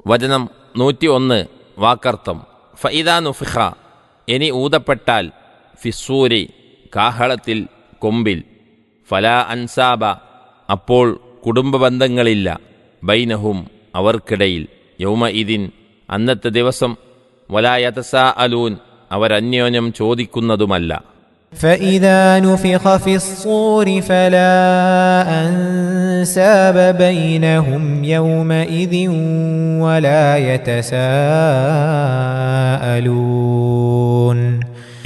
വചനം 101 വാക്കർത്ഥം. ഫഇദാ നുഫിഖ, ഇനി ഊതപ്പെട്ടാൽ, ഫിസ്സൂരി, കാഹളത്തിൽ, കൊമ്പിൽ, ഫലാ അൻസാബ, അപ്പോൾ കുടുംബബന്ധങ്ങളില്ല, ബൈനഹും, അവർക്കിടയിൽ, യൗമഇദിൻ, അന്നത്തെ ദിവസം, വലാ യതസാഅലൂൻ, അവരന്യോന്യം ചോദിക്കുന്നതുമല്ല. فإذا نفخ في الصور فلا أنساب بينهم يومئذ ولا يتساءلون.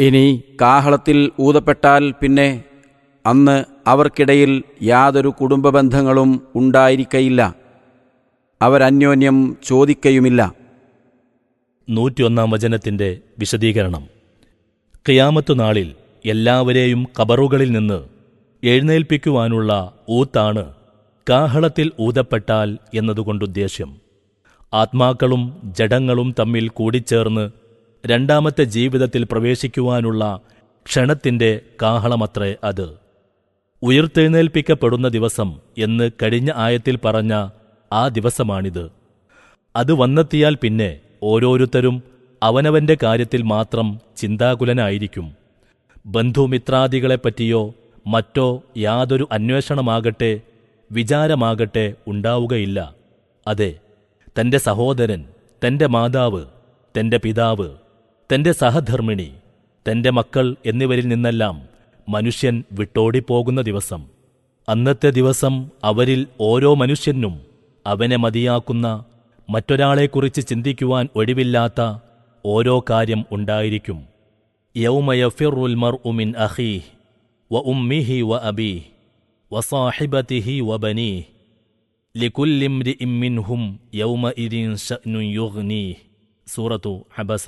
ഇനി കാഹളത്തിൽ ഊതപ്പെട്ടാൽ പിന്നെ അന്ന് അവർക്കിടയിൽ യാതൊരു കുടുംബബന്ധങ്ങളും ഉണ്ടായിരിക്കയില്ല, അവരന്യോന്യം ചോദിക്കയുമില്ല. 101 വചനത്തിൻ്റെ വിശദീകരണം. ഖിയാമത്തു നാളിൽ എല്ലാവരെയും ഖബറുകളിൽ നിന്ന് എഴുന്നേൽപ്പിക്കുവാനുള്ള ഊത്താണ് കാഹളത്തിൽ ഊതപ്പെട്ടാൽ എന്നതുകൊണ്ടുദ്ദേശ്യം. ആത്മാക്കളും ജഡങ്ങളും തമ്മിൽ കൂടിച്ചേർന്ന് രണ്ടാമത്തെ ജീവിതത്തിൽ പ്രവേശിക്കുവാനുള്ള ക്ഷണത്തിൻ്റെ കാഹളമത്രേ അത്. ഉയിർത്തെഴുന്നേൽപ്പിക്കപ്പെടുന്ന ദിവസം എന്ന് കഴിഞ്ഞ ആയത്തിൽ പറഞ്ഞ ആ ദിവസമാണിത്. അത് വന്നെത്തിയാൽ പിന്നെ ഓരോരുത്തരും അവനവന്റെ കാര്യത്തിൽ മാത്രം ചിന്താകുലനായിരിക്കും. ബന്ധുമിത്രാദികളെപ്പറ്റിയോ മറ്റോ യാതൊരു അന്വേഷണമാകട്ടെ വിചാരമാകട്ടെ ഉണ്ടാവുകയില്ല. അതെ, തന്റെ സഹോദരൻ, തന്റെ മാതാവ്, തന്റെ പിതാവ്, തന്റെ സഹധർമ്മിണി, തന്റെ മക്കൾ എന്നിവരിൽ നിന്നെല്ലാം മനുഷ്യൻ വിട്ടോടിപ്പോകുന്ന ദിവസം. അന്നത്തെ ദിവസം അവരിൽ ഓരോ മനുഷ്യനും അവനെ മതിയാക്കുന്ന, മറ്റൊരാളെക്കുറിച്ച് ചിന്തിക്കുവാൻ ഒഴിവില്ലാത്ത ഓരോ കാര്യം ഉണ്ടായിരിക്കും. യൗമ യഫിറുൽ മർഉ മിൻ അഖീഹി വ ഉമ്മിഹി വ അബീഹി വ സാഹിബതിഹി വ ബനീഹി ലികുല്ലി ഇംരിഇൻ മിൻഹും യൗമഇദിൻ ശഅ്നുൻ യുഗ്നീഹി. സൂറത്തു അബസ.